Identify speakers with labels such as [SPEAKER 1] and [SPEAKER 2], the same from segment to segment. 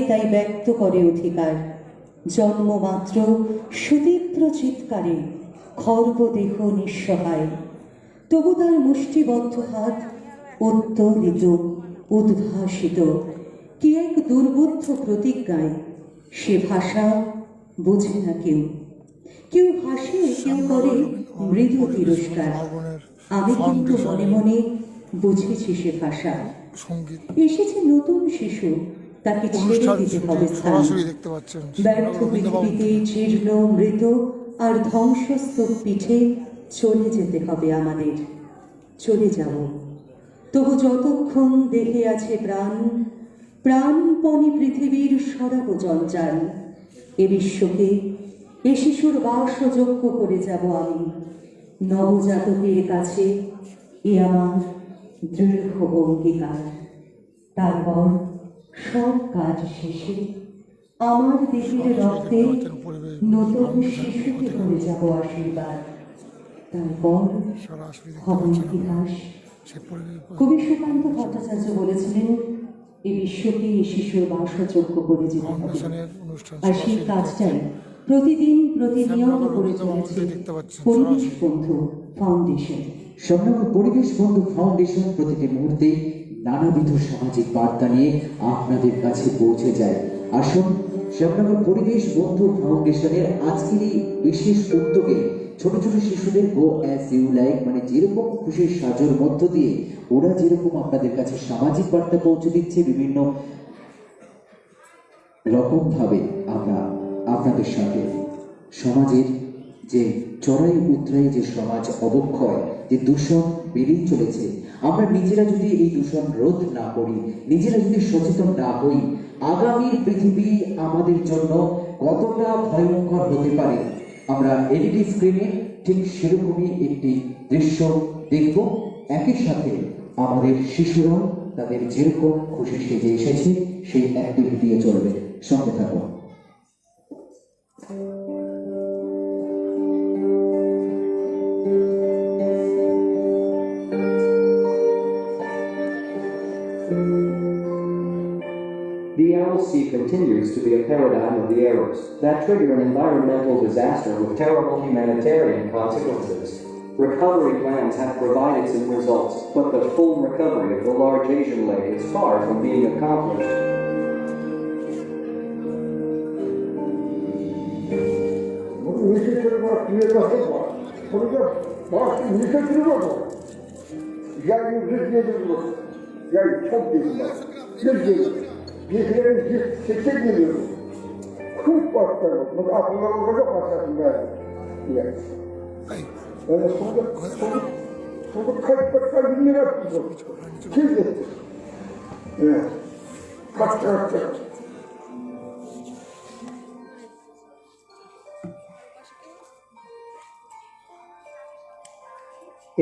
[SPEAKER 1] তাই ব্যক্ত করে অধিকার, জন্মমাত্র সুতীব্র চিৎকারে খর্বদেহ নিঃসহায়, তবু তার মুষ্টিবদ্ধ হাত উত্তোলিত, উদ্ভাসিত কি এক দুর্বোধ্য প্রতিজ্ঞায়। সে ভাষা বোঝে না কেউ, কেউ হাসে, কেউ করে মৃদু তিরস্কার। আমি কিন্তু মনে মনে বুঝেছি সে ভাষা। এসেছে নতুন শিশু, তাকে ছেড়ে দিতে হবে স্থান। ব্যর্থ পৃথিবীতে জীর্ণ মৃত আর ধ্বংসস্তূপ পিঠে চলে যেতে হবে আমাদের। চলে যাব, তবু যতক্ষণ দেহে আছে প্রাণ, প্রাণপণে পৃথিবীর সরাব জঞ্জাল। এ বিশ্বকে এ শিশুর বাসযোগ্য করে যাব আমি। নবজাতকের কাছে এ আমার দৃঢ় অঙ্গীকার। তারপর সব কাজ শেষে আমার দেশের রক্তে নতুন শিশুকে করে যাব আশীর্বাদ। তারপর হবে ইতিহাস। কবি সুকান্ত ভট্টাচার্য বলেছিলেন, এই বিশ্বকে এই শিশুর বাসযোগ্য করে যেতে হবে। আর সেই কাজটাই প্রতিদিন প্রতিনিয়ত করে চলেছে পরিবেশ বন্ধু ফাউন্ডেশন।
[SPEAKER 2] শ্যামনগর পরিবেশ বন্ধু ফাউন্ডেশন প্রতিটি মুহূর্তে নানাবিধ সামাজিক বার্তা নিয়ে আপনাদের কাছে পৌঁছে যায়। আসুন, শ্যামনগর পরিবেশ বন্ধু ফাউন্ডেশনের আজকের এই বিশেষ উদ্যোগে ছোট ছোট শিশুদের গো অ্যাজ ইউ লাইক, মানে যেরকম খুশির সাজোর মধ্য দিয়ে ওরা যেরকম আপনাদের কাছে সামাজিক বার্তা পৌঁছে দিচ্ছে, বিভিন্ন রকম ভাবে আমরা আপনাদের সাথে সমাজের যে চড়াই উতরাই যে সমাজ অবক্ষয়, যে দূষণ বেড়েই চলেছে, আমরা নিজেরা যদি এই দূষণ রোধ না করি, নিজেরা যদি সচেতন না হই, আগামীর পৃথিবী আমাদের জন্য কতটা ভয়ঙ্কর হতে পারে আমরা এলইডি স্ক্রিনে ঠিক সেরকমই একটি দৃশ্য দেখব। একই সাথে আমাদের শিশুরাও তাদের যেরকম খুশি সেজে এসেছে সেই অ্যাক্টিভিটি চলবে। সঙ্গে থাকুন।
[SPEAKER 3] The Aral Sea continues to be a paradigm of the errors that trigger an environmental disaster with terrible humanitarian consequences. Recovery plans have provided some results, but the full recovery of the large Asian lake is far from being accomplished.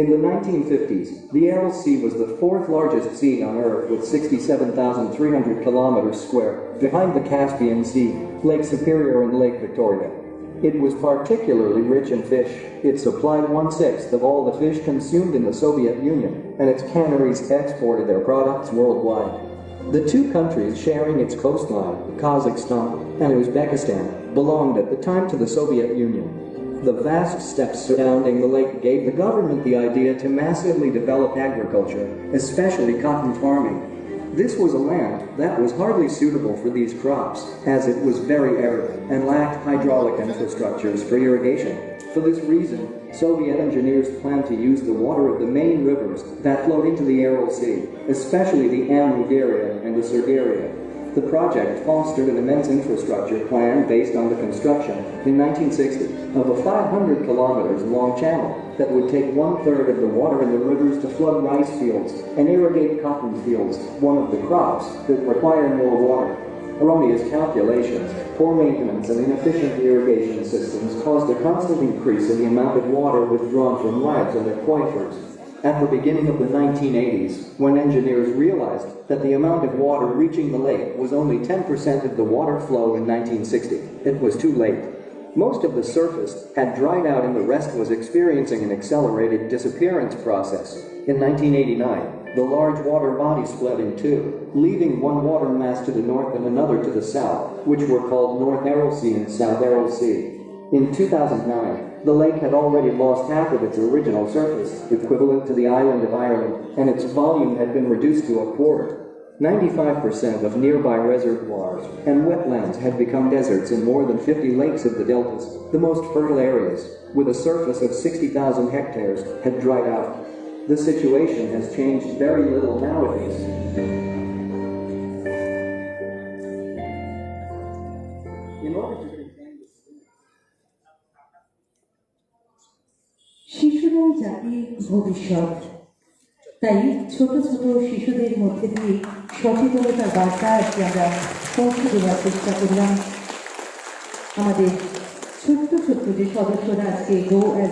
[SPEAKER 3] In the 1950s, the Aral Sea was the fourth largest sea on Earth with 67,300 kilometers square, behind the Caspian Sea, Lake Superior and Lake Victoria. It was particularly rich in fish. It supplied 1/6 of all the fish consumed in the Soviet Union, and its canneries exported their products worldwide. The two countries sharing its coastline, Kazakhstan and Uzbekistan, belonged at the time to the Soviet Union. The vast steppes surrounding the lake gave the government the idea to massively develop agriculture, especially cotton farming. This was a land that was hardly suitable for these crops, as it was very arid and lacked hydraulic infrastructures for irrigation. For this reason, Soviet engineers planned to use the water of the main rivers that flowed into the Aral Sea, especially the Amur-Darya and the Surdarya. The project fostered an immense infrastructure plan based on the construction, in 1960, of a 500 kilometers long channel that would take 1/3 of the water in the rivers to flood rice fields and irrigate cotton fields, one of the crops that require more water. Erroneous calculations, poor maintenance, and inefficient irrigation systems caused a constant increase in the amount of water withdrawn from rivers and aquifers. At the beginning of the 1980s, when engineers realized that the amount of water reaching the lake was only 10% of the water flow in 1960, it was too late. Most of the surface had dried out and the rest was experiencing an accelerated disappearance process. In 1989, the large water body split in two. leaving one water mass to the north and another to the south, which were called North Aral Sea and South Aral Sea. In 2009, the lake had already lost half of its original surface, equivalent to the island of Ireland, and its volume had been reduced to a quarter. 95% of nearby reservoirs and wetlands had become deserts, and more than 50 lakes of the deltas, the most fertile areas, with a surface of 60,000 hectares, had dried out. The situation has changed very little nowadays. In order to contain the
[SPEAKER 1] শিশুরাই জাতির ভবিষ্যৎ, তাই ছোট ছোট শিশুদের মধ্যে দিয়ে সচেতনতার বার্তা আজকে আমরা পৌঁছে দেওয়ার চেষ্টা করলাম। আমাদের ছোট্ট ছোট্ট যে সদস্যরা আজকে গো অ্যাজ